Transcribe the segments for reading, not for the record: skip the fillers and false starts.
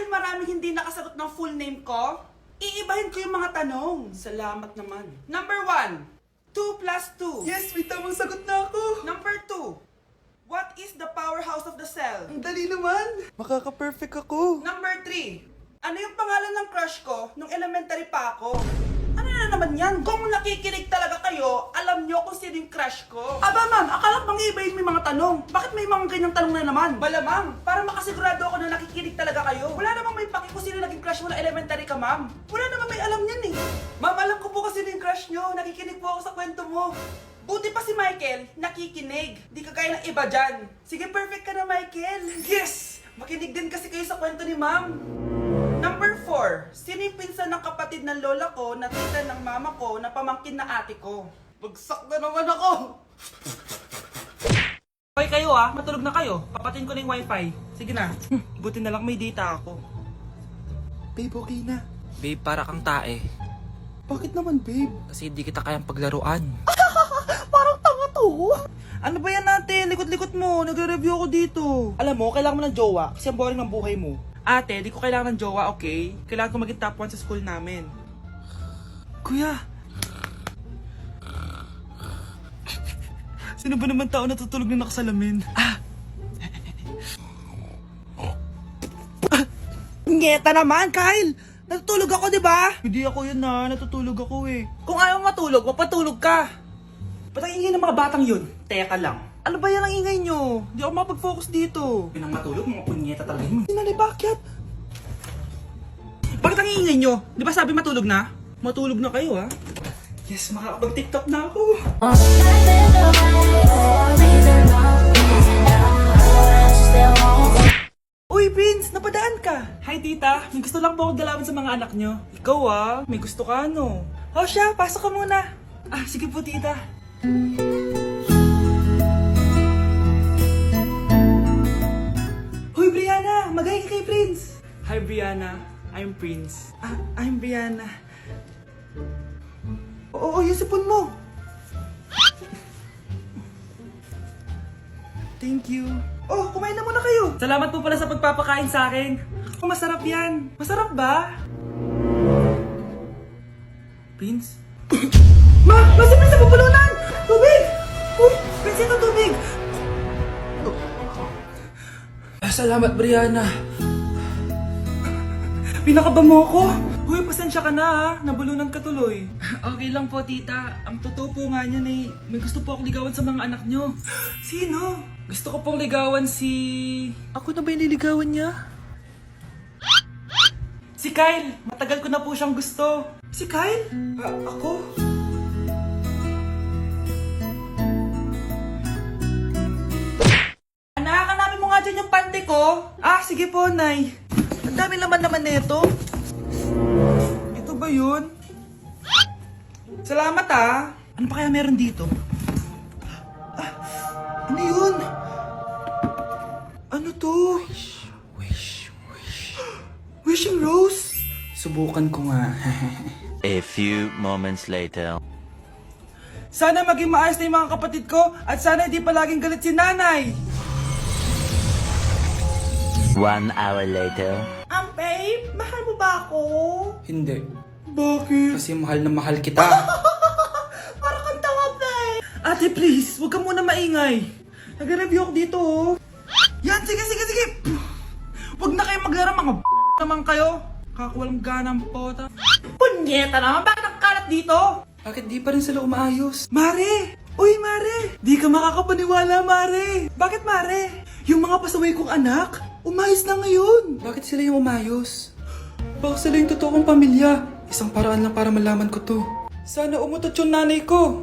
Dahil maraming hindi nakasagot ng full name ko, iibahin ko yung mga tanong. Salamat naman. Number 1, 2 plus 2. Yes, may tamang sagot na ako. Number 2, what is the powerhouse of the cell? Ang dali naman. Makaka-perfect ako. Number 3, ano yung pangalan ng crush ko nung elementary pa ako? Ano na naman yan? Kung nakikinig talaga kayo, alam nyo kung sino yung crush ko. Aba ma'am, akala bang iibahin mo yung mga tanong? Bakit may mga ganyang tanong na naman? Malamang, para makasigurado ako na nakikinig talaga kayo. Wala namang may paki kung sino naging crush mo na elementary ka, ma'am. Wala namang may alam yan eh. Ma'am, alam ko po kasi yung crush nyo. Nakikinig po ako sa kwento mo. Buti pa si Michael, nakikinig. Di kagaya ng iba dyan. Sige, perfect ka na, Michael. Yes! Makinig din kasi kayo sa kwento ni ma'am. Number 4, sino yung pinsan ng kapatid ng lola ko na tita ng mama ko na pamangkin na ate ko? Bagsak na naman ako! Hoy kayo matulog na kayo. Papatin ko na yung wifi. Sige na. Buti na lang may data ako. Babe, okay na. Babe, para kang tae. Bakit naman, babe? Kasi di kita kayang paglaruan. Parang tanga to. Ano ba yan natin? Likot-likot mo. Nagre-review ako dito. Alam mo, kailangan mo ng jowa kasi ang boring ng buhay mo. Ate, di ko kailangan ng jowa, okay? Kailangan ko maging top 1 sa school namin. Kuya! Sino ba naman tao natutulog na nakasalamin? Ngeta naman, Kyle! Natutulog ako, di ba? Hindi ako yun natutulog ako eh. Kung ayaw matulog, mapatulog ka! Ba't ang ingay ng mga batang yun? Teka lang. Ano ba yan ang ingay nyo? Hindi ako mapag-focus dito. Pinang matulog, mga punyeta talaga yun. Sinali, bakit? Bakit ang ingay nyo? Di ba sabi matulog na? Matulog na kayo Yes, makakapag-tiktok na ako. Uy, Prince! Napadaan ka! Hi, tita! May gusto lang po akong dalawin sa mga anak nyo. Ikaw may gusto ka O siya, pasok ka muna. Sige po, tita. Hoy, Brianna! Magay ka kay Prince! Hi, Brianna. I'm Prince. I'm Brianna. Oo, yung sipon mo. Thank you. Oh, kumain na muna kayo. Salamat po pala sa pagpapakain sa akin. Masarap yan. Masarap ba? Prince? Si Prince sa pupulunan! Tubig! Uy, Prince, ito tubig! Salamat, Brianna. Pinakaba mo ako. Uy, pasensya ka na Nabulunan ka tuloy. Okay lang po, tita. Ang totoo po nga niyan may gusto po akong ligawan sa mga anak nyo. Sino? Gusto ko pong ligawan si... Ako na ba yung niligawan niya? Si Kyle. Matagal ko na po siyang gusto. Si Kyle? Ako? Hanapin mo nga dyan yung pante ko. Sige po, Nay. Ang dami naman nito. Ito ba yun? Salamat Ano pa kaya meron dito? Ano yun? Ano to? Wishing rose? Subukan ko nga. A few moments later. Sana maging maayos na yung mga kapatid ko at sana hindi palaging galit si nanay. 1 hour later. Babe, mahal mo ba ako? Hindi. Bakit? Kasi mahal na mahal kita. Parang kang tawa, babe. Ate, please, huwag ka muna maingay. Nag-review ako dito, Yan, sige. Huwag na kayo maglaro, mga naman kayo. Kakawalang ganang pota. Punyeta naman, bakit nakakalat dito? Bakit di pa rin sila umaayos? Mare! Uy, Mare! Di ka makakapaniwala, Mare! Bakit, Mare? Yung mga pasaway kong anak, umayos na ngayon. Bakit sila yung umayos? Baka sila yung totoong pamilya. Isang paraan lang para malaman ko to. Sana umutot yung nanay ko.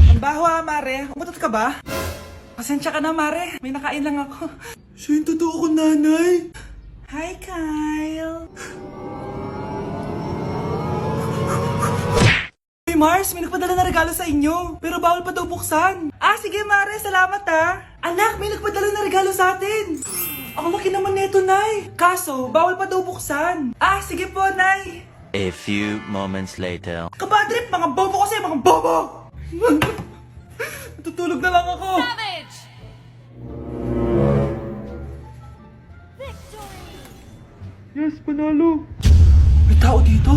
Ang baho Mare. Umutot ka ba? Pasensya ka na, Mare. May nakain lang ako. Siya yung totoo ko, nanay. Hi, Kyle. Hey, Mars, may nagpadala na regalo sa inyo. Pero bawal pa daw buksan. Sige, Mare. Salamat, Anak, may nagpadala na regalo sa atin. Ang laki naman neto, Nay. Kaso, bawal pa daw buksan. Sige po, Nay. A few moments later. Kabadrip, mga bobo kasi, mga bobo! Tutulog na lang ako. Savage! Yes, panalo. May tao dito.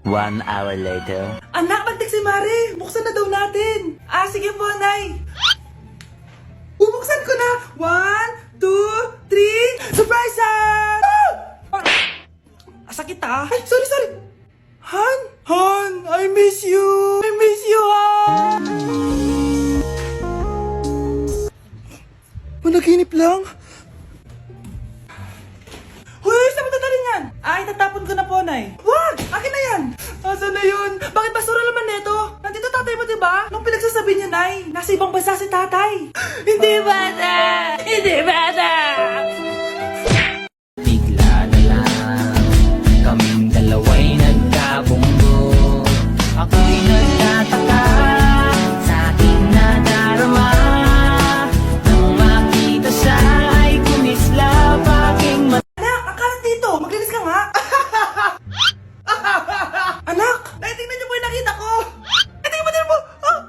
One hour later. Anak, nagtik si Mare. Buksan na daw natin. Ah, sige po, Nay. Bubuksan ko na. 1, 2, 3. Surprise! Sakit ah. Ay, sorry. Han? Han, I miss you. I miss you, Han! Managinip lang. Huy, saan mo dadalhin yan? Ay, tatapon ko na po, Nay. Wag! Akin na yan! Asan na yun? Bakit basura naman neto? Nandito tatay mo, diba? Nung pinagsasabi niya, Nay, nasa ibang bansa si tatay. Hindi bata! Hindi bata! Bigla na lang kaming dalawa'y nagkabunggo. Ako'y nagtataka sa aking nadarama. Nang makita siya ay kumislap aking mata. Anak, akalat dito. Maglinis ka nga. Anak, tingnan niyo po yung nakita ko. Tingnan mo. Oh.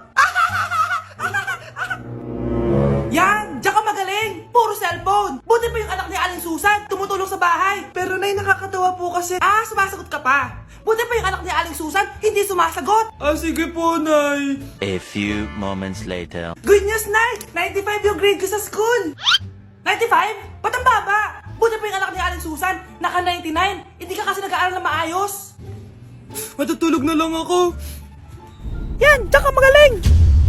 Yan, diyan ka magaling. Puro cellphone. Buti pa yung anak ni Aling Susan, tumutulong sa bahay. Pero Nay, nakakatawa po kasi. Sumasagot ka pa. Buti pa yung anak ni Aling Susan, hindi sumasagot. Sige po, Nay. A few moments later. Good news, Nay! 95 yung grade ko sa school! 95? Ba't ang baba? Buti pa yung anak ni Aling Susan, naka 99. Hindi ka kasi nag-aaral na maayos. Matutulog na lang ako. Yan! Diyan ka magaling!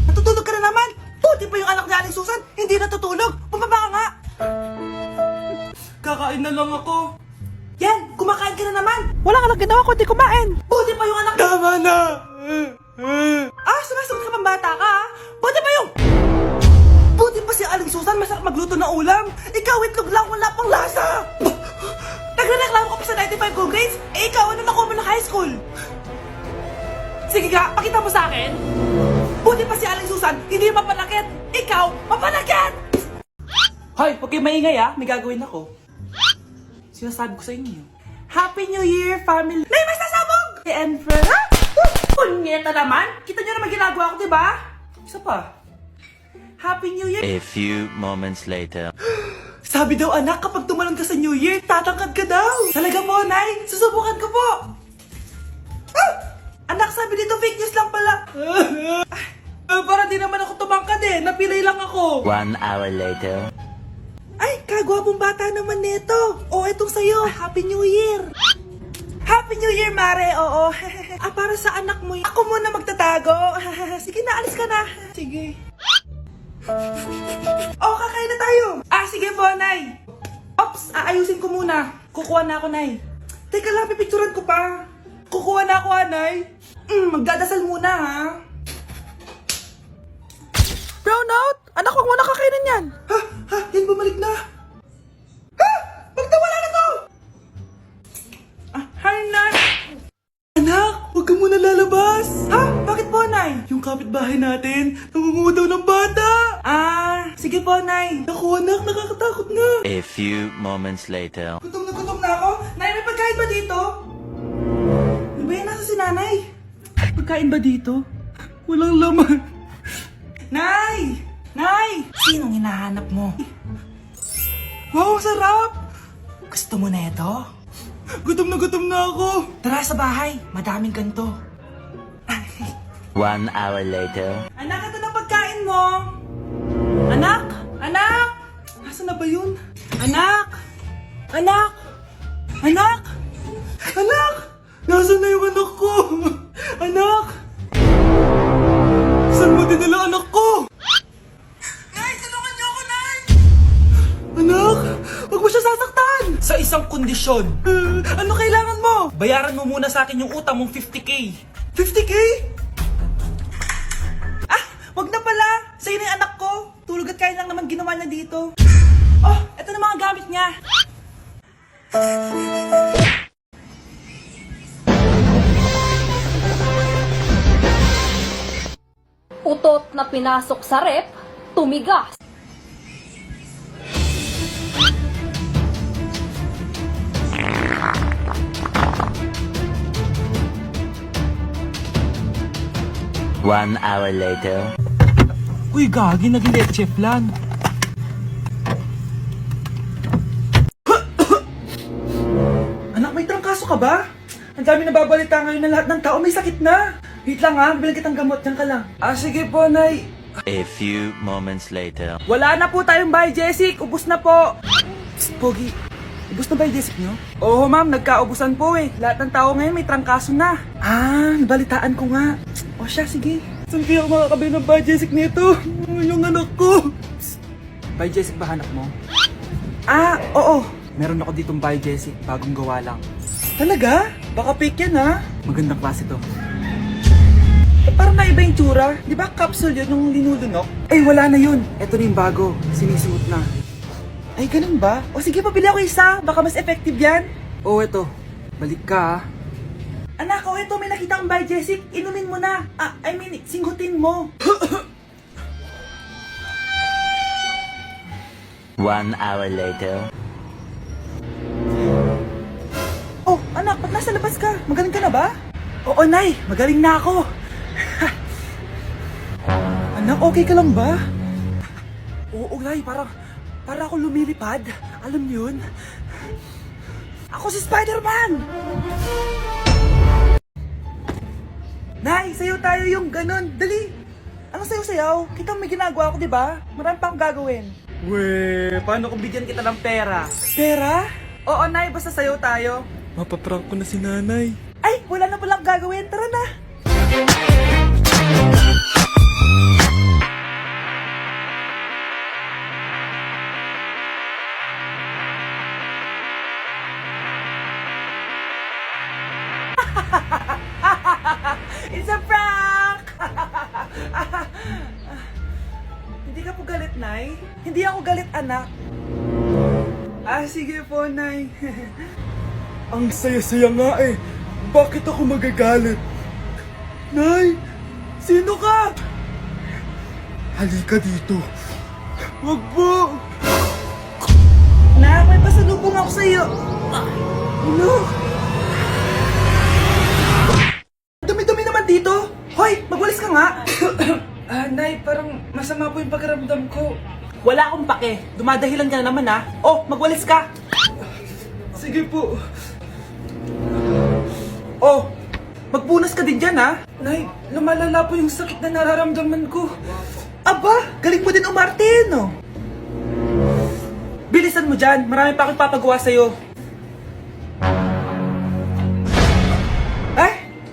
Natutulog ka na naman! Buti pa yung anak ni Aling Susan, hindi natutulog! Bumaba ka nga! Kakain na lang ako. Yan! Kumakain ka na naman! Wala ka lang ginawa kundi kumain! Buti pa yung anak ni... Tama na. Sumasagot ka pang bata ka, ha? Buti pa yung... Buti pa si Aling Susan, masarap magluto ng ulam! Ikaw, itlog lang, wala pang lasa! Nagrereklamo ka pa sa 95 good grades? Ikaw, ano nakuha mo ng high school? Sige nga, pakita mo sa akin! Buti pa si Aling Susan, hindi mapanakit! Ikaw, mapanakit! Hoy, huwag kayo maingay ha, may gagawin ako. Sinasabi ko sa inyo. Happy New Year, family! Nay, may sasabog! And friend, ha? Punyeta naman! Kita nyo naman ginagawa ko, diba? Isa pa. Happy New Year! A few moments later. Sabi daw anak, kapag tumalon ka sa New Year, tatangkad ka daw. Talaga po, Nay. Susubukan ko po. Anak, sabi dito fake news lang pala. Para di naman ako tumangkad eh. Napilay lang ako. 1 hour later. Ay, kagwapong bata naman nito. Etong sa'yo. Happy New Year. Happy New Year, Mare. Oo. Para sa anak mo. Ako muna magtatago. Sige na, alis ka na. Sige. Kakain na tayo. Sige po, Nay. Ops, aayusin ko muna. Kukuha na ako, Nay. Teka lang, pipicturan ko pa. Kukuha na ako, Nay. Magdadasal muna, ha? Brownout? Anak, huwag mo na kakainin yan. Yan bumalik na. Magtawala na to! Hi, Nay. Anak, huwag ka muna lalabas. Bakit po, Nay? Yung kapitbahay natin, nangunguha daw ng bata. Sige po, Nay. Ako, anak, nakakatakot na. A few moments later. Gutom na ako. Nay, may pagkain ba dito? Ano ba yan? Nasa si Nanay? Pagkain ba dito? Walang laman. Nay! Nay! Sinong hinahanap mo? Wow, sarap. Gusto mo na ito? Gutom na ako. Tara sa bahay. Madaming ganito. 1 hour later. Anak, ito na pagkain mo. Anak! Anak! Nasaan na ba yun? Anak! Anak! Anak! Anak! Nasaan na yung anak ko? Anak! Saan mo dinala anak ko? Nay, tulungan niyo ako, Nay! Anak! Huwag mo siya sasaktan! Sa isang kondisyon. Ano kailangan mo? Bayaran mo muna sa akin yung utang mong 50k. 50k? Wag na pala. Sa'yo na yung anak ko. Tulog at kain lang naman ginawa niya dito. Eto na mga gamit niya. Utot na pinasok sa rep, tumigas. 1 hour later. Uy, gagi, naging leche flan. Anak, may trangkaso ka ba? Ang dami nababalita ngayon na lahat ng tao may sakit na. Wait lang ha, bilang kitang gamot, dyan ka lang. Sige po, Nay. A few moments later. Wala na po tayong bahay, Jessic. Ubus na po. Psst, Pogi. Ubus na ba yung Jessic nyo? Oo, ma'am. Nagkaubusan po eh. Lahat ng tao ngayon may trangkaso na. Nabalitaan ko nga. O siya, sige. Saan kaya ako makakabili ng bahay, Jessic nito? Yung anak ko. Psst. Bahay, Jessic ba hanap mo? Oo. Meron ako ditong bahay, Jessic. Bagong gawa lang. Talaga? Baka fake yan ha? Magandang klase to. Parang naiba yung tsura. Di ba capsule yun nung linulunok? Ay, wala na yun. Ito na yung bago. Sinisuot na. Ay, ganun ba? O sige, pabili ako isa. Baka mas effective yan. Oo, eto. Balik ka, Anak, eto. May nakita kang bahay, Jessic. Inumin mo na. Singhutin mo. 1 hour later. Oh, anak, ba't nasa labas ka? Magaling ka na ba? Oo, Nay. Magaling na ako. Anak, okay ka lang ba? Oo, Nay. Para ako lumilipad. Alam niyo yun? Ako si Spider-Man! Nay, sayo tayo yung ganun. Dali! Anong sayo-sayaw? Kita may ginagawa ko, di ba? Marami pa akong gagawin. Weh, paano kung bigyan kita ng pera? Pera? Oo, Nay. Basta sayo tayo. Mapaprank ko na si nanay. Ay, wala na palang gagawin. Tara na! It's a prank! Hindi ka po galit, Nay? Hindi ako galit, anak. Sige po, Nay. Ang saya-saya nga eh. Bakit ako magagalit? Nay! Sino ka? Halika dito. Wag po! Nak, may pasalubong ako sa'yo. Ano? Dumi-dumi naman dito. Hoy, magwalis ka nga. Nay, parang masama po yung pakiramdam ko. Wala akong pake. Dumadahilan ka na naman ha. Oh, magwalis ka. Sige po. Oh, magpunas ka din dyan ha. Nay, lumalala po yung sakit na nararamdaman ko. Aba, galing mo din umarte, no? Bilisan mo dyan. Marami pa akong papagawa sa'yo.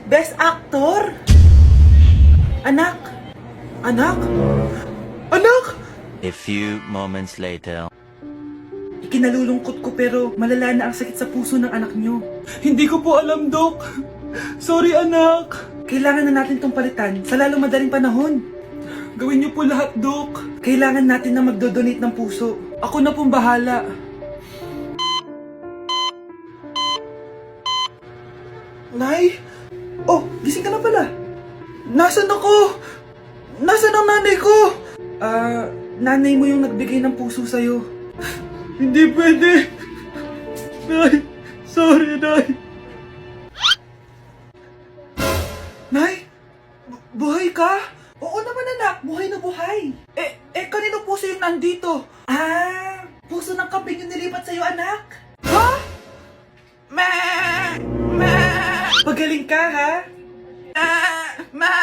Best actor? Anak? Anak? Anak? A few moments later. Ikinalulungkot ko pero malala na ang sakit sa puso ng anak nyo. Hindi ko po alam, Dok. Sorry, anak. Kailangan na natin tong palitan sa lalong madaling panahon. Gawin niyo po lahat, Dok. Kailangan natin na magdodonate ng puso. Ako na pong bahala. Nay? Oh, gising ka na pala. Nasaan ako? Nasaan ang nanay ko? Nanay mo yung nagbigay ng puso sa'yo. Hindi pwede. Nay, sorry, Nay. Nay? Buhay ka? Oo naman, anak. Buhay na buhay. Kanino puso yung nandito? Puso ng kambing yung nilipat sa'yo, anak. Ha? Ma! Magaling ka, ha? Ma!